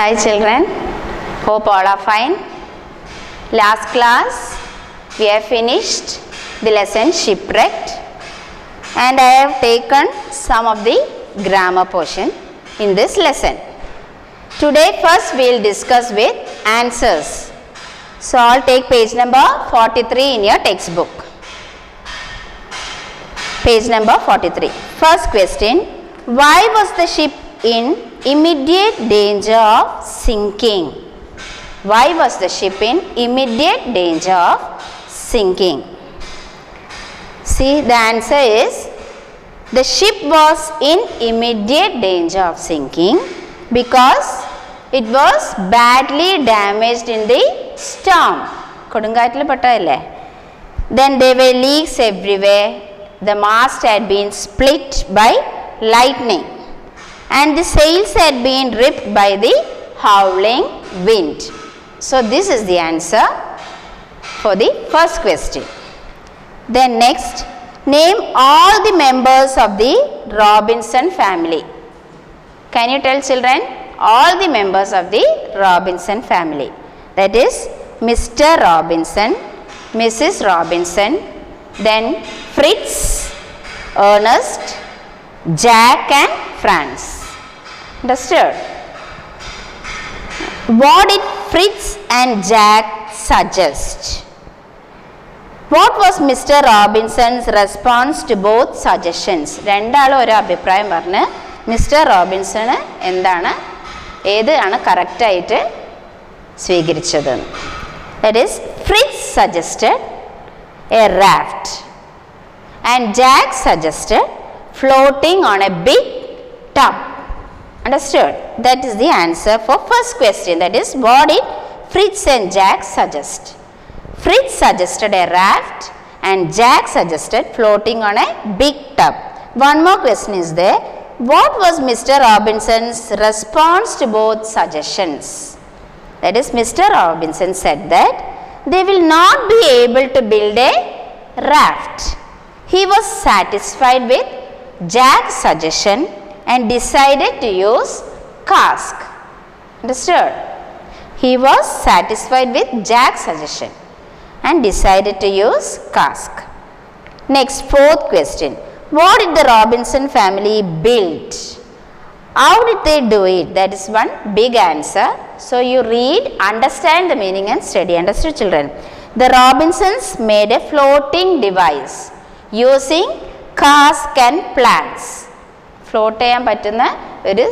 Hi children, hope all are fine. Last class we have finished the lesson Shipwrecked and I have taken some of the grammar portion in this lesson. Today first we will discuss with answers. So I'll take page number 43 in your textbook. Page number 43. First question, why was the ship in immediate danger of sinking? Why was the ship in immediate danger of sinking? See, the answer is the ship was in immediate danger of sinking because it was badly damaged in the storm. Then there were leaks everywhere. The mast had been split by lightning and the sails had been ripped by the howling wind. So this is the answer for the first question. Then next, name all the members of the Robinson family. Can you tell children? All the members of the Robinson family. That is Mr. Robinson, Mrs. Robinson, then Fritz, Ernest, Jack and Franz. Understood? What did Fritz and Jack suggest? What was Mr. Robinson's response to both suggestions? രണ്ടാളും ഒരു അഭിപ്രായം പറഞ്ഞ് mister Robinson ഏതാണ് correct ആയിട്ട് സ്വീകരിച്ചത്? That is, Fritz suggested a raft and Jack suggested floating on a big tub. Understood? That is the answer for first question. That is, what did Fritz and Jack suggest? Fritz suggested a raft and Jack suggested floating on a big tub. One more question is there. What was Mr. Robinson's response to both suggestions? That is, Mr. Robinson said that they will not be able to build a raft. He was satisfied with Jack's suggestion and decided to use cask. Understood? He was satisfied with Jack's suggestion and decided to use cask. Next, fourth question. What did the Robinson family build? How did they do it? That is one big answer. So you read, understand the meaning and study. Understood children? The Robinsons made a floating device using cask and planks. Float ചെയ്യാൻ പറ്റുന്ന ഒരു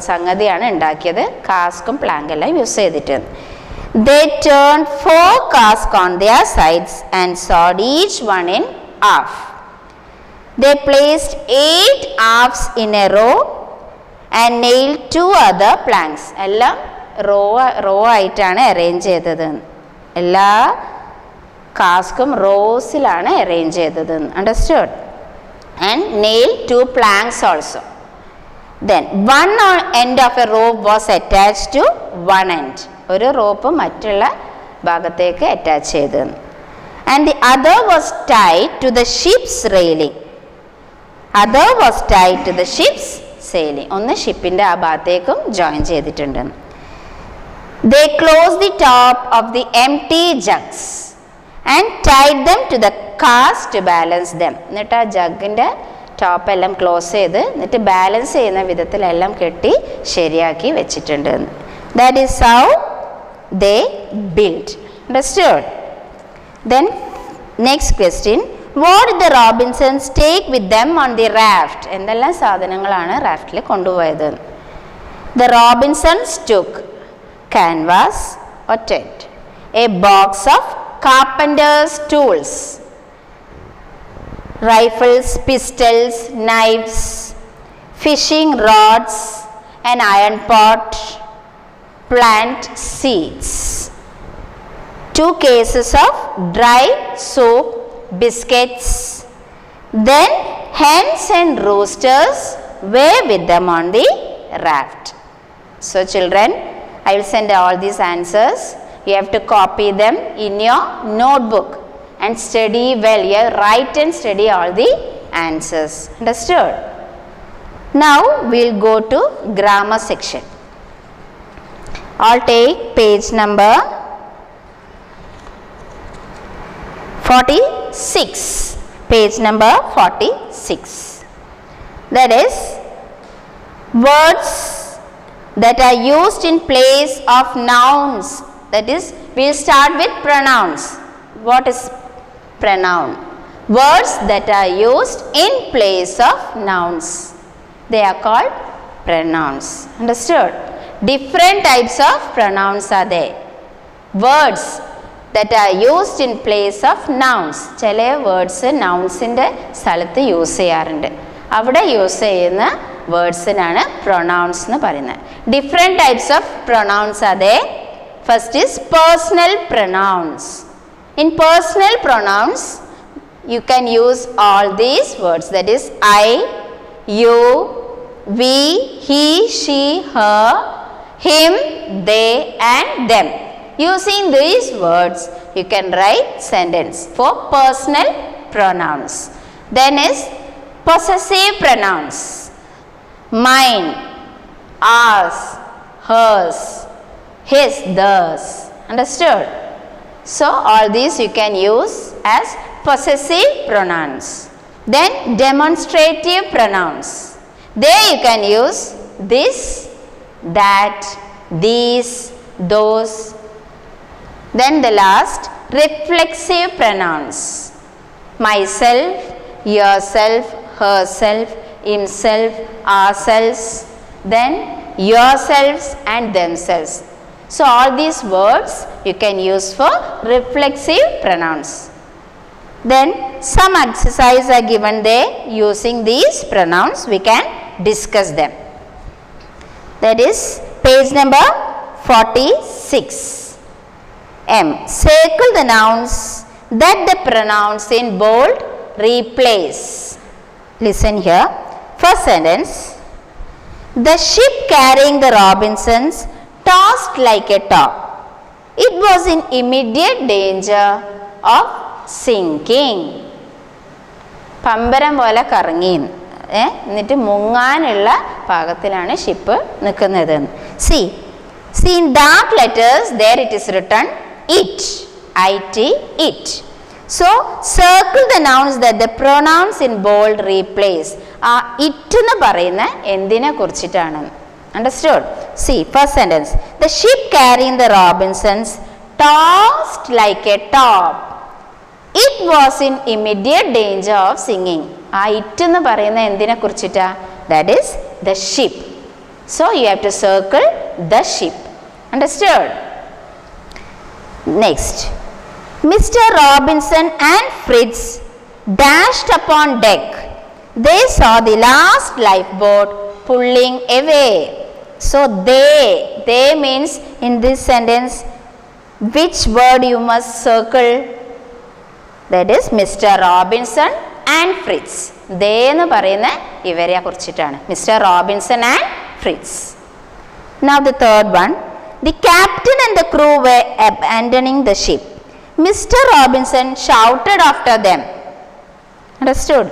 സംഗതിയാണ് ഉണ്ടാക്കിയത്. കാസ്കും Planck എല്ലാം use ചെയ്തിട്ട്. They turned 4 casks on their sides and sawed each one in half. They placed 8 halves in a row and nailed 2 other planks. എല്ലാം raw ആയിട്ടാണ് arrange ചെയ്തത്. എല്ലാ കാസ്കും റോസിലാണ് അറേഞ്ച് ചെയ്തത്. Understood? And nailed 2 planks also. Then one end of a rope was attached to one end. ഒരു rope മറ്റുള്ള ഭാഗത്തേക്ക് attach ചെയ്തു. And the other was tied to the ship's railing. Other was tied to the ship's sailing. ഒന്ന് ഷിപ്പിന്റെ ആ ഭാഗത്തേക്കും join ചെയ്തിട്ടുണ്ട്. They closed the top of the empty jugs and tied them to the cask to balance them. എന്നിട്ട് ആ ജഗിന്റെ top എല്ലാം close ചെയ്ത് എന്നിട്ട് balance ചെയ്യുന്ന വിധത്തിലെല്ലാം കെട്ടി ശരിയാക്കി വെച്ചിട്ടുണ്ട്. That is how they built. Understood? Then next question. What did the Robinsons take with them on the raft? എന്തെല്ലാം സാധനങ്ങളാണ് റാഫ്റ്റിൽ കൊണ്ടുപോയത്? The Robinsons took canvas or tent, a box of carpenter's tools, rifles, pistols, knives, fishing rods, an iron pot, plant seeds, 2 cases of dry soap, biscuits. Then hens and roosters were with them on the raft. So children, I will send all these answers. You have to copy them in your notebook and study well. You write and study all the answers. Understood? Now we will go to grammar section. All take page number 46. Page number 46. That is, words that are used in place of nouns. That is, we will start with pronouns. What is pronoun? Words that are used in place of nouns. They are called pronouns. Understood? Different types of pronouns are there. Words that are used in place of nouns. ചില words നൗൺസിൻ്റെ സ്ഥലത്ത് use ചെയ്യാറുണ്ട്. അവിടെ use ചെയ്യുന്ന വേർഡ്സിനാണ് pronouns എന്ന് പറയുന്നത്. Different types of pronouns are there. First is personal pronouns. In personal pronouns, you can use all these words. That is, I, you, we, he, she, her, him, they and them. Using these words, you can write sentence for personal pronouns. Then is possessive pronouns. Mine, ours, hers, his, theirs. Understood? So all these you can use as possessive pronouns. Then demonstrative pronouns. There you can use this, that, these, those. Then the last, reflexive pronouns. Myself, yourself, herself, himself, ourselves, then yourselves and themselves. So all these words you can use for reflexive pronouns. Then some exercise are given there. Using these pronouns we can discuss them. That is page number 46. M. Circle the nouns that the pronouns in bold replace. Listen here. First sentence. The ship carrying the Robinsons tossed like a top. It was in immediate danger of sinking. പമ്പരം പോലെ കറങ്ങി എന്നിട്ട് മുങ്ങാനുള്ള പാകത്തിലാണ് ship നിൽക്കുന്നത്. See in dark letters there it is written it, it. So circle the nouns that the pronouns in bold replace. ആ it എന്ന് പറയുന്ന എന്തിനെ കുറിച്ചിട്ടാണ്? Understood? See, first sentence. The ship carrying the Robinsons tossed like a top. It was in immediate danger of sinking. ആ it എന്ന് പറയുന്ന എന്തിനെ കുറിച്ചിട്ടാ? That is the ship. So you have to circle the ship. Understood? Next. Mr. Robinson and Fritz dashed upon deck. They saw the last lifeboat pulling away. So they means in this sentence, which word you must circle? That is Mr. Robinson and Fritz. They എന്ന് പറയുന്ന ഇവരെ കുറിച്ചിട്ടാണ്. Mr. Robinson and Fritz. Now the third one. The captain and the crew were abandoning the ship. Mr. Robinson shouted after them. Understood?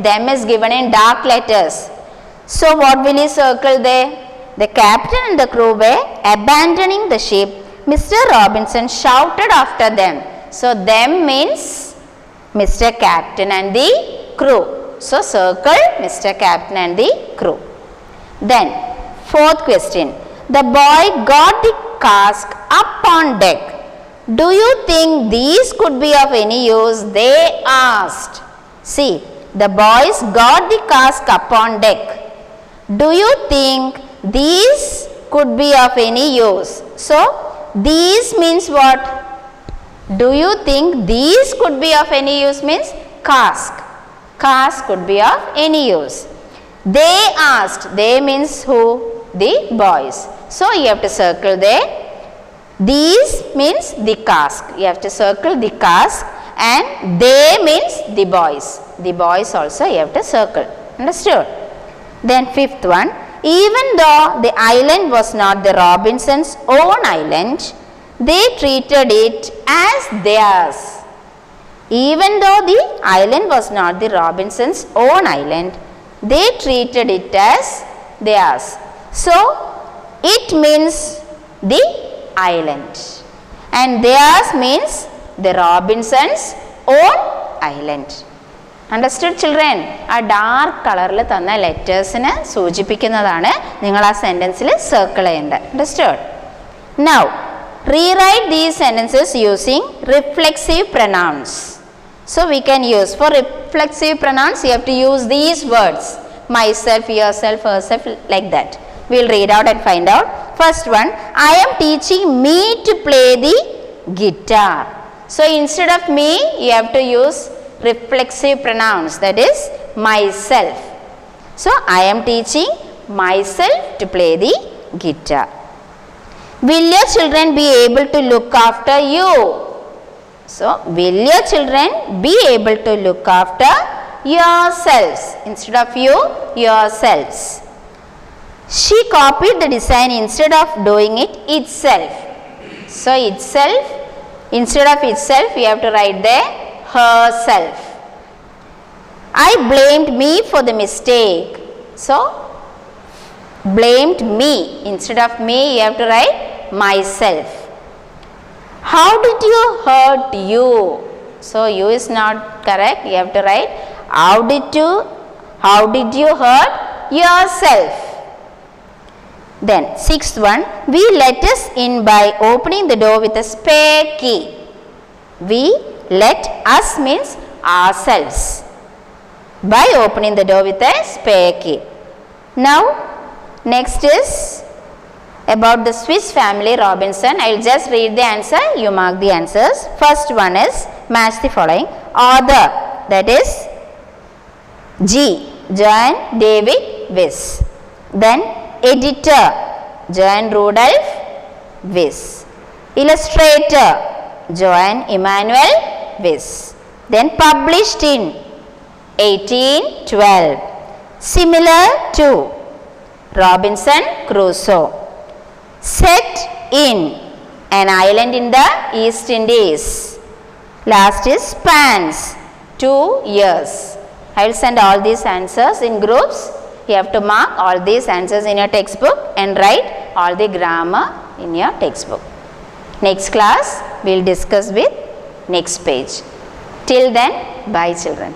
Them is given in dark letters. So what will you circle there? The captain and the crew were abandoning the ship. Mr. Robinson shouted after them. So them means Mr. Captain and the crew. So circle Mr. Captain and the crew. Then fourth question. The boy got the cask up on deck. Do you think these could be of any use? They asked. See, the boys got the cask up on deck. Do you think these could be of any use? So, these means what? Do you think these could be of any use means cask. Cask could be of any use. They asked. They means who? The boys. So, you have to circle there. These means the cask. You have to circle the cask, and they means the boys. The boys also you have to circle. Understood? Then fifth one. Even though the island was not the Robinsons' own island, they treated it as theirs. Even though the island was not the Robinsons' own island, they treated it as theirs. So, it means the island. And theirs means the Robinsons' own island. Understood children? ആ dark കളറിൽ തന്ന ലെറ്റേഴ്സിന് സൂചിപ്പിക്കുന്നതാണ് നിങ്ങൾ ആ സെൻറ്റൻസിൽ circle ചെയ്യേണ്ടത്. Understood? Now, rewrite these sentences using reflexive pronouns. So we can use, for reflexive pronouns you have to use these words, myself, yourself, herself, like that. We will read out and find out. First one, I am teaching me to play the guitar. So instead of me you have to use reflexive pronouns, that is myself. So I am teaching myself to play the guitar. Will your children be able to look after you? So will your children be able to look after yourselves? Instead of you, yourselves. She copied the design instead of doing it itself. So itself, instead of itself you have to write there herself. I blamed me for the mistake. So blamed me, instead of me you have to write myself. How did you hurt you? So you is not correct, you have to write how did you hurt yourself. Then sixth one, we let us in by opening the door with a spare key. We let us means ourselves, by opening the door with a spare key. Now next is about the Swiss family Robinson. I will just read the answer, you mark the answers. First one is match the following. Author, that is G. John David Wyss. Then editor, John Rudolph Wyss. Illustrator, Johann Emanuel Wyss. Then published in 1812. Similar to Robinson Crusoe. Set in an island in the East Indies. Last is spans 2 years. I will send all these answers in groups. You have to mark all these answers in your textbook and write all the grammar in your textbook. Next class we will discuss with next page. Till then, bye children.